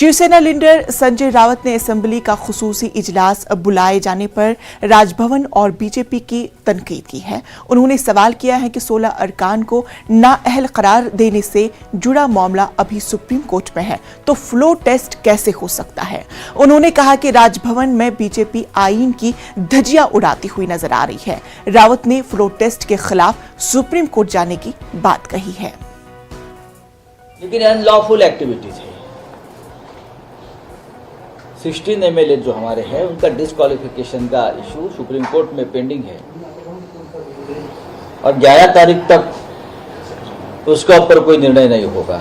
Shiv Sena leader Sanjay Raut ने assembly का खुसूसी इजलास बुलाए जाने पर राजभवन और बीजेपी की तनकीद की है। उन्होंने सवाल किया है कि 16 अरकान को नाअहल करार देने से जुड़ा मामला अभी सुप्रीम कोर्ट में है, तो फ्लो टेस्ट कैसे हो सकता है। उन्होंने कहा कि राजभवन में बीजेपी आईन की धज्जियां उड़ाती हुई नजर आ रही है। राउत ने फ्लो टेस्ट के खिलाफ सुप्रीम कोर्ट जाने की बात कही है। लेकिन अनलॉफुल एक्टिविटीज है। 16 एमएलए जो हमारे हैं उनका डिस्क्वालिफिकेशन का इशू सुप्रीम कोर्ट में पेंडिंग है और 11 तारीख तक उसके ऊपर कोई निर्णय नहीं होगा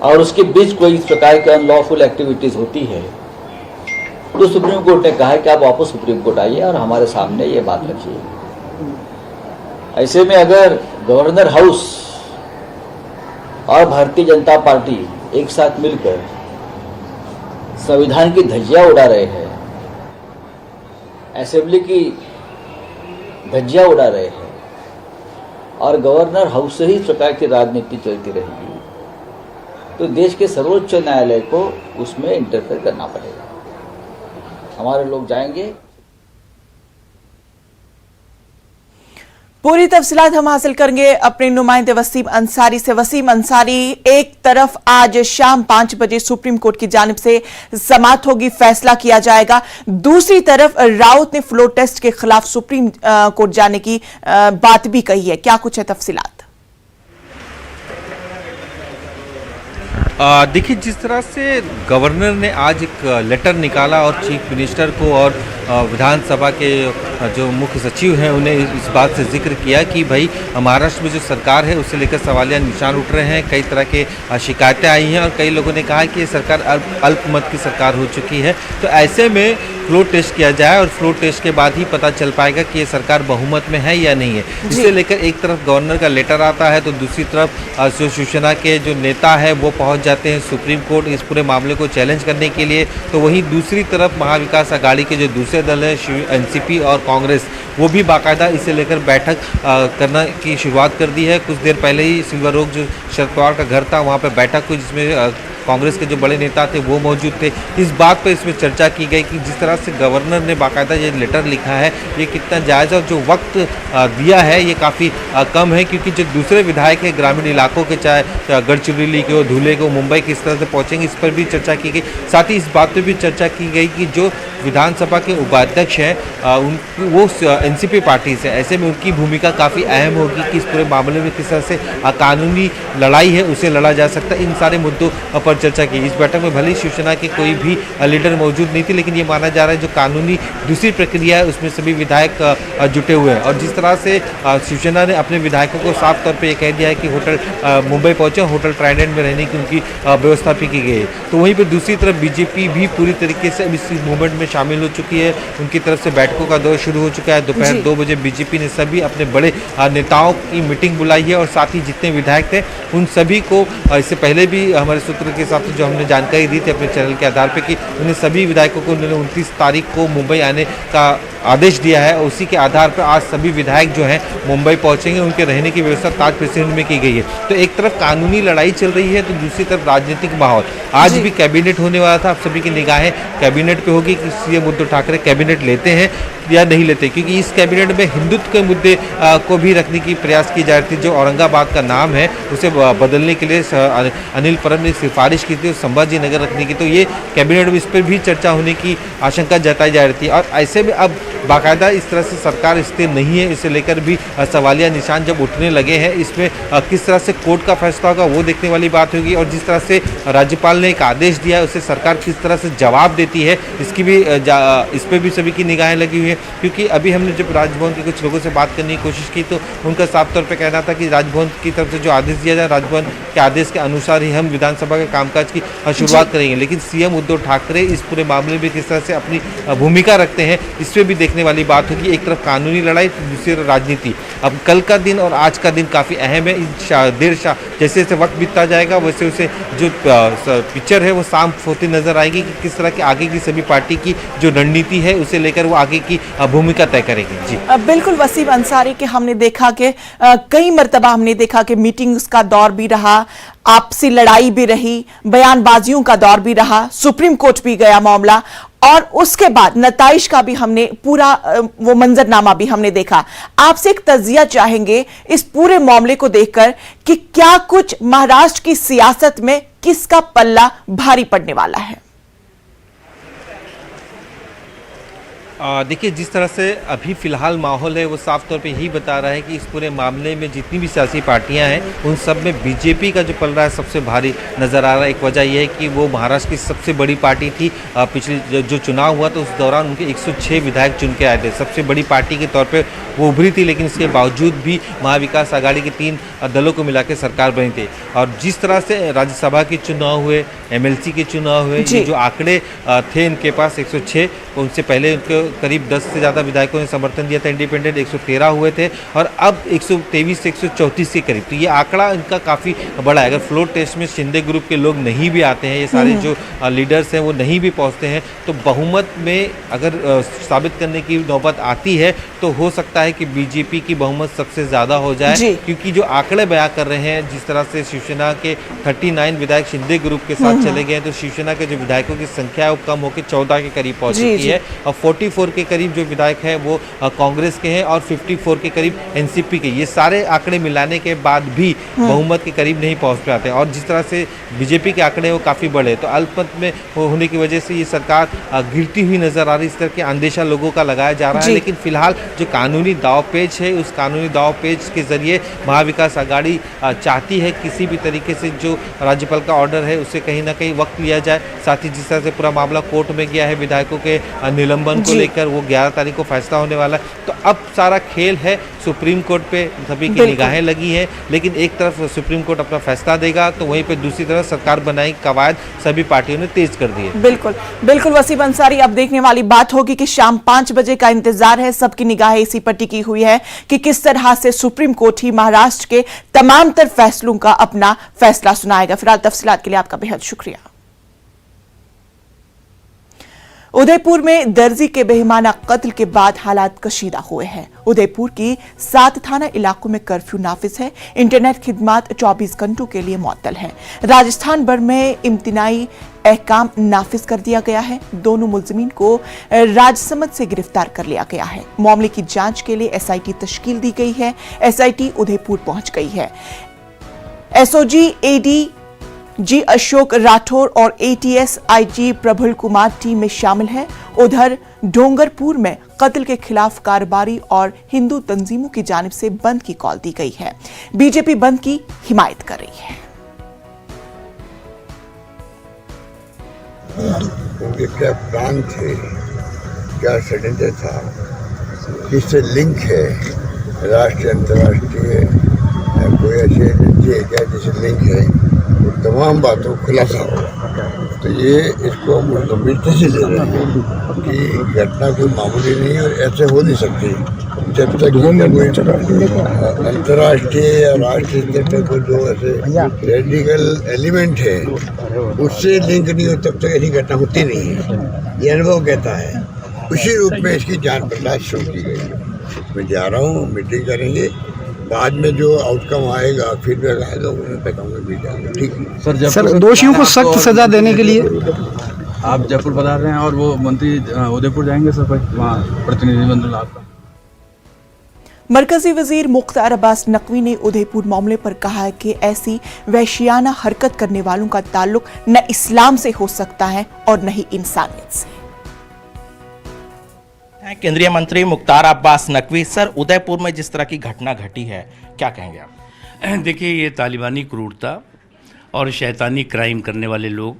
और उसके बीच कोई इस प्रकार की अनलॉफुल एक्टिविटीज होती है तो सुप्रीम कोर्ट ने कहा है कि आप वापस सुप्रीम कोर्ट आइए और हमारे सामने ये बात रखिए। ऐसे में अगर गवर्नर हाउस और भारतीय जनता पार्टी एक साथ मिलकर संविधान की धज्जियां उड़ा रहे हैं, असेंबली की धज्जियां उड़ा रहे हैं और गवर्नर हाउस से ही इस प्रकार की राजनीति चलती रहेगी तो देश के सर्वोच्च न्यायालय को उसमें इंटरफेयर करना पड़ेगा। हमारे लोग जाएंगे। पूरी तफसीलात हम हासिल करेंगे अपने नुमाइंदे वसीम अंसारी से। वसीम अंसारी, एक तरफ आज शाम 5 बजे सुप्रीम कोर्ट की जानिब से समाअत होगी, फैसला किया जाएगा, दूसरी तरफ राउत ने फ्लो टेस्ट के खिलाफ सुप्रीम कोर्ट जाने की बात भी कही है, क्या कुछ है तफसीलात? देखिए, जिस तरह से गवर्नर ने आज एक लेटर निकाला और चीफ मिनिस्टर को और विधानसभा के जो मुख्य सचिव हैं उन्हें इस बात से जिक्र किया कि भाई महाराष्ट्र में जो सरकार है उससे लेकर सवालिया निशान उठ रहे हैं, कई तरह के शिकायतें आई हैं और कई लोगों ने कहा कि ये सरकार अल्पमत की सरकार हो चुकी है। तो ऐसे में फ्लो टेस्ट किया जाए और फ्लो टेस्ट के बाद ही पता चल पाएगा कि ये सरकार बहुमत में है या नहीं है। इसे लेकर एक तरफ गवर्नर का लेटर आता है तो दूसरी तरफ जो शिवसेना के जो नेता है वो पहुंच जाते हैं सुप्रीम कोर्ट इस पूरे मामले को चैलेंज करने के लिए। तो वहीं दूसरी तरफ महाविकास अघाड़ी के जो दूसरे दल हैं एनसीपी और कांग्रेस, वो भी बाकायदा इसे लेकर बैठक करना की शुरुआत कर दी है। कुछ देर पहले ही सिल्वर रोक जो शरद पवार का घर था वहाँ पर बैठक हुई जिसमें कांग्रेस के जो बड़े नेता थे वो मौजूद थे। इस बात पर इसमें चर्चा की गई कि जिस तरह से गवर्नर ने बाकायदा ये लेटर लिखा है ये कितना जायज़ और जो वक्त दिया है ये काफ़ी कम है, क्योंकि जो दूसरे विधायक हैं ग्रामीण इलाकों के, चाहे गढ़चिरौली के हो, धुले के, मुंबई किस तरह से पहुँचेंगे, इस पर भी चर्चा की गई। साथ ही इस बात पर भी चर्चा की गई कि जो विधानसभा के उपाध्यक्ष हैं वो एनसीपी पार्टी से, ऐसे में उनकी भूमिका काफ़ी अहम होगी कि इस पूरे मामले में किस तरह से कानूनी लड़ाई है उसे लड़ा जा सकता है। इन सारे मुद्दों पर चर्चा की। इस बैठक में भले शिवसेना के कोई भी लीडर मौजूद नहीं थी, लेकिन ये माना जा रहा है जो कानूनी दूसरी प्रक्रिया है उसमें सभी विधायक जुटे हुए हैं। और जिस तरह से शिवसेना ने अपने विधायकों को साफ तौर पर यह कह दिया है कि होटल मुंबई पहुंचे, होटल ट्राइडेंट में रहने की उनकी व्यवस्था भी की गई है। तो वहीं पर दूसरी तरफ बीजेपी भी पूरी तरीके से इस मूवमेंट में शामिल हो चुकी है। उनकी तरफ से बैठकों का दौर शुरू हो चुका है। दोपहर 2 बजे बीजेपी ने सभी अपने बड़े नेताओं की मीटिंग बुलाई है और साथ ही जितने विधायक थे उन सभी को, इससे पहले भी हमारे सूत्र के हिसाब से जो हमने जानकारी दी थी अपने चैनल के आधार पे कि उन्हें सभी विधायकों को उन्होंने 29 तारीख को मुंबई आने का आदेश दिया है। उसी के आधार पर आज सभी विधायक जो हैं मुंबई पहुंचेंगे, उनके रहने की व्यवस्था ताज प्रेसिडेंट में की गई है। तो एक तरफ कानूनी लड़ाई चल रही है तो दूसरी तरफ राजनीतिक माहौल। आज भी कैबिनेट होने वाला था, आप सभी की निगाहें कैबिनेट पे होगी कि सीएम उद्धव ठाकरे कैबिनेट लेते हैं या नहीं लेते, क्योंकि इस कैबिनेट में हिंदुत्व के मुद्दे को भी रखने की प्रयास की जा रही थी। जो औरंगाबाद का नाम है उसे बदलने के लिए अनिल परब ने सिफारिश की थी संभाजी नगर रखने की, तो ये कैबिनेट में इस पर भी चर्चा होने की आशंका जताई जा रही थी। और ऐसे में अब बाकायदा इस तरह से सरकार स्थिर नहीं है, इसे लेकर भी सवालिया निशान जब उठने लगे हैं, इसमें किस तरह से कोर्ट का फैसला होगा वो देखने वाली बात होगी। और जिस तरह से राज्यपाल ने एक आदेश दिया है उसे सरकार किस तरह से जवाब देती है इसकी भी इस पर भी सभी की निगाहें लगी हुई है। क्योंकि अभी हमने जब राजभवन के कुछ लोगों से बात करने की कोशिश की तो उनका साफ तौर पर कहना था कि राजभवन की तरफ से जो आदेश दिया जाए राजभवन के आदेश के अनुसार ही हम विधानसभा के कामकाज की शुरुआत करेंगे। लेकिन सीएम उद्धव ठाकरे इस पूरे मामले में किस तरह से अपनी भूमिका रखते हैं इस पर भी देखने वाली बात होगी। एक तरफ कानूनी लड़ाई, दूसरी तरफ राजनीति। अब कल का दिन और आज का दिन काफ़ी अहम है। जैसे जैसे वक्त बीतता जाएगा वैसे वैसे जो पिक्चर है वो साफ होती नजर आएगी कि किस तरह के आगे की सभी पार्टी की जो रणनीति है उसे लेकर वो आगे की भूमिका तय करेगी। जी बिल्कुल वसीम अंसारी के हमने देखा कि कई मर्तबा हमने देखा कि मीटिंग्स का दौर भी रहा, आपसी लड़ाई भी रही, बयानबाजियों का दौर भी रहा, सुप्रीम कोर्ट भी गया मामला, और उसके बाद नताइज का भी हमने पूरा वो मंजरनामा भी हमने देखा। आपसे एक तजिया चाहेंगे इस पूरे मामले को देखकर कि क्या कुछ महाराष्ट्र की सियासत में किसका पल्ला भारी पड़ने वाला है? देखिए, जिस तरह से अभी फिलहाल माहौल है वो साफ तौर पे यही बता रहा है कि इस पूरे मामले में जितनी भी सियासी पार्टियां हैं उन सब में बीजेपी का जो पलड़ा है सबसे भारी नज़र आ रहा है। एक वजह यह है कि वो महाराष्ट्र की सबसे बड़ी पार्टी थी। पिछले जो चुनाव हुआ तो उस दौरान उनके 106 विधायक चुन के आए थे, सबसे बड़ी पार्टी के तौर पर वो उभरी थी, लेकिन इसके बावजूद भी महाविकास आघाड़ी के 3 दलों को मिला के सरकार बनी थी। और जिस तरह से राज्यसभा के चुनाव हुए, MLC के चुनाव हुए, ये जो आंकड़े थे इनके पास 106, उनसे पहले उनके करीब 10 से ज़्यादा विधायकों ने समर्थन दिया था, इंडिपेंडेंट 113 हुए थे, और अब 123 से 134 के करीब। तो ये आंकड़ा इनका काफ़ी बड़ा है। अगर फ्लोर टेस्ट में शिंदे ग्रुप के लोग नहीं भी आते हैं, ये सारे जो लीडर्स हैं वो नहीं भी पहुंचते हैं, तो बहुमत में अगर साबित करने की नौबत आती है तो हो सकता है कि बीजेपी की बहुमत सबसे ज़्यादा हो जाए, क्योंकि जो आंकड़े बयां कर रहे हैं, जिस तरह से शिवसेना के 39 विधायक शिंदे ग्रुप के साथ चले गए हैं, तो शिवसेना के जो विधायकों की संख्या है वो कम होकर 14 के करीब पहुंच चुकी है, और 44 के करीब जो विधायक हैं वो कांग्रेस के हैं, और 54 के करीब एनसीपी के। ये सारे आंकड़े मिलाने के बाद भी बहुमत के करीब नहीं पहुंच पाते, और जिस तरह से बीजेपी के आंकड़े वो काफ़ी बड़े, तो अल्पमत में होने की वजह से ये सरकार गिरती हुई नजर आ रही। इस तरह के अंदेशा लोगों का लगाया जा रहा है, लेकिन फिलहाल जो कानूनी दावपेच है, उस कानूनी दावपेच के जरिए महाविकास आघाड़ी चाहती है किसी भी तरीके से जो राज्यपाल का ऑर्डर है उससे कहीं ना कहीं वक्त लिया जाए। साथ ही जिस तरह से पूरा मामला कोर्ट में गया है विधायकों के निलंबन को लेकर, वो 11 तारीख को फैसला होने वाला है। तो अब सारा खेल है सुप्रीम कोर्ट पे, सभी की निगाहें लगी हैं, लेकिन एक तरफ सुप्रीम कोर्ट अपना फैसला देगा तो वहीं पे दूसरी तरफ सरकार बनाई कवायद सभी पार्टियों ने तेज कर दी है। बिल्कुल बिल्कुल वसीम अंसारी, अब देखने वाली बात होगी कि शाम 5 बजे का इंतजार है, सबकी निगाहें इसी पर टिकी हुई है कि किस तरह से सुप्रीम कोर्ट ही महाराष्ट्र के तमाम तर फैसलों का अपना फैसला सुनाएगा। फिलहाल तफसीलात के लिए आपका बेहद शुक्रिया। उदयपुर में दर्जी के बेईमाना कत्ल के बाद हालात कशीदा हुए हैं। उदयपुर की 7 थाना इलाकों में कर्फ्यू नाफिज है। इंटरनेट खिदमत 24 घंटों के लिए मुअत्तल है। राजस्थान भर में इम्तिनाई अहकाम नाफिज कर दिया गया है। दोनों मुलजिमीन को राजसमंद से गिरफ्तार कर लिया गया है। मामले की जांच के लिए SIT तश्कील दी गई है। SIT उदयपुर पहुंच गई है। SOG AD जी अशोक राठौर और ATS IG Praful Kumar team में शामिल है। उधर डोंगरपुर में कत्ल के खिलाफ कारोबारी और हिंदू तंजीमों की जानिब से बंद की कॉल दी गई है। बीजेपी बंद की हिमायत कर रही है। उनके क्या प्लान थे, क्या षड्यंत्र था, किससे लिंक है, राष्ट्रीय अंतर्राष्ट्रीय कोई ऐसे एजेंसी है क्या जिससे लिंक है, वो तमाम बातों खुलासा होगा। तो ये इसको हम गंभीरता से ले रहे हैं कि घटना कोई मामूली नहीं और ऐसे हो नहीं सकती जब तक अंतर्राष्ट्रीय या राष्ट्रीय स्तर पर कोई जो ऐसे रेडिकल एलिमेंट है उससे लिंक नहीं हो तब तक ऐसी घटना होती नहीं है। ये अनुभव कहता है। उसी रूप में इसकी जांच पड़ताल शुरू की गई है। मैं जा रहा हूँ, मीटिंग करेंगे, बाद में जो आउटकम आएगा, फीडबैक आएगा, उन्हें बताऊंगा भी जाएगा। ठीक है सर, दोषियों को सख्त सजा देने के लिए आप जयपुर बता रहे हैं और वो मंत्री उदयपुर जाएंगे सर, वहाँ प्रतिनिधिमंडल आपका। मरकजी वजीर मुख्तार अब्बास नकवी ने उदयपुर मामले पर कहा है कि ऐसी वहशियाना हरकत करने वालों का ताल्लुक न इस्लाम से हो सकता है और न ही इंसानियत से। केंद्रीय मंत्री मुख्तार अब्बास नकवी, सर उदयपुर में जिस तरह की घटना घटी है क्या कहेंगे आप? देखिए, ये तालिबानी क्रूरता और शैतानी क्राइम करने वाले लोग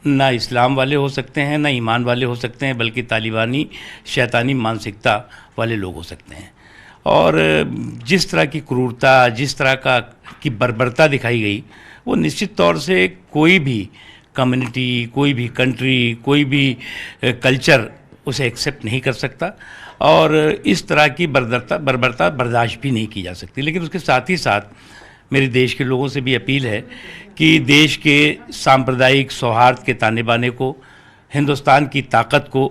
ना इस्लाम वाले हो सकते हैं, ना ईमान वाले हो सकते हैं, बल्कि तालिबानी शैतानी मानसिकता वाले लोग हो सकते हैं। और जिस तरह की क्रूरता, जिस तरह की बर्बरता दिखाई गई, वो निश्चित तौर से कोई भी कम्युनिटी, कोई भी कंट्री, कोई भी कल्चर उसे एक्सेप्ट नहीं कर सकता, और इस तरह की बर्बरता बर्दाश्त भी नहीं की जा सकती। लेकिन उसके साथ ही साथ मेरे देश के लोगों से भी अपील है कि देश के सांप्रदायिक सौहार्द के ताने बाने को, हिंदुस्तान की ताकत को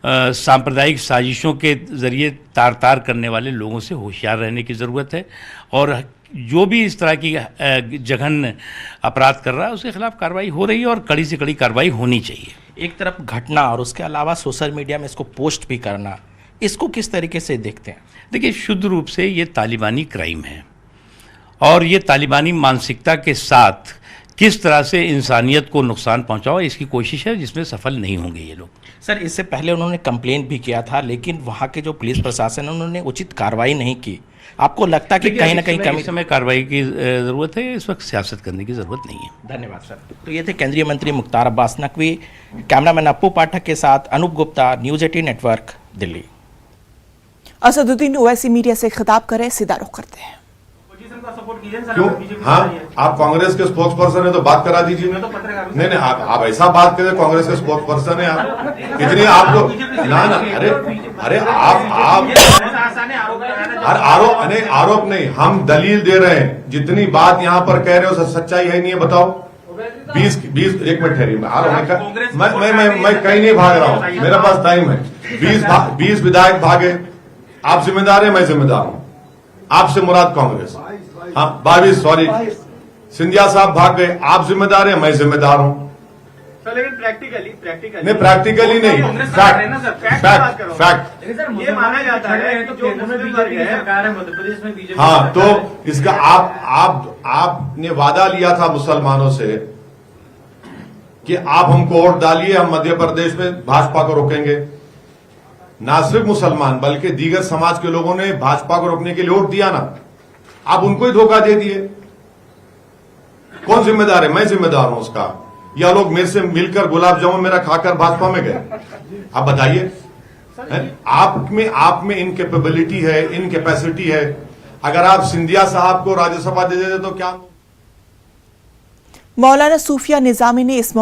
सांप्रदायिक साजिशों के ज़रिए तार तार करने वाले लोगों से होशियार रहने की ज़रूरत है और जो भी इस तरह की जघन्य अपराध कर रहा है उसके खिलाफ कार्रवाई हो रही है और कड़ी से कड़ी कार्रवाई होनी चाहिए। एक तरफ घटना और उसके अलावा सोशल मीडिया में इसको पोस्ट भी करना, इसको किस तरीके से देखते हैं? देखिए, शुद्ध रूप से ये तालिबानी क्राइम है और ये तालिबानी मानसिकता के साथ किस तरह से इंसानियत को नुकसान पहुंचाओ इसकी कोशिश है, जिसमें सफल नहीं होंगे ये लोग। सर, इससे पहले उन्होंने कंप्लेंट भी किया था, लेकिन वहाँ के जो पुलिस प्रशासन है उन्होंने उचित कार्रवाई नहीं की। आपको लगता है कि कहीं ना कहीं कमी? इस समय कार्रवाई की ज़रूरत है, इस वक्त सियासत करने की ज़रूरत नहीं है। धन्यवाद सर। तो ये थे केंद्रीय मंत्री मुख्तार अब्बास नकवी। कैमरामैन अप्पू पाठक के साथ Anoop Gupta, news 18 network, Delhi. Asaduddin Owaisi media से खिताब करें, सीधा रुख करते हैं। क्यों? हाँ, आप कांग्रेस के स्पोक्स पर्सन है तो बात करा दीजिए। नहीं, आप ऐसा बात करें, कांग्रेस के स्पोक्स पर्सन है आप, इतनी आप लोग ना, अरे आप आरोप नहीं, हम दलील दे रहे हैं। जितनी बात यहाँ पर कह रहे हो सच्चाई है नहीं है, बताओ। 20 एक मिनट ठहरिए, मैं कहीं नहीं भाग रहा हूँ, मेरे पास टाइम है। 20 विधायक भागे, आप जिम्मेदार है, मैं जिम्मेदार हूँ। आपसे मुराद कांग्रेस। हाँ, 22 सॉरी, सिंधिया साहब भाग गए, आप जिम्मेदार हैं, मैं जिम्मेदार हूं। लेकिन प्रैक्टिकली नहीं, प्रैक्टिकली नहीं, फैक्ट ये माना जाता है कि जो मुस्लिम वर्ग है सरकार है मध्य प्रदेश में बीजेपी। हाँ, तो इसका आपने वादा लिया था मुसलमानों से कि आप हमको वोट डालिए, हम मध्य प्रदेश में भाजपा को रोकेंगे। ना सिर्फ मुसलमान बल्कि दीगर समाज के लोगों ने भाजपा को रोकने के लिए वोट दिया ना, आप उनको ही धोखा दे दिए। कौन जिम्मेदार है? मैं जिम्मेदार हूं उसका। या लोग मेरे से मिलकर गुलाब जामुन मेरा खाकर भाजपा में गए? आप बताइए। आप में इनकेपेबिलिटी है, इनकेपेसिटी है। अगर आप सिंधिया साहब को राज्यसभा दे देते तो क्या? मौलाना सूफिया निजामी ने इस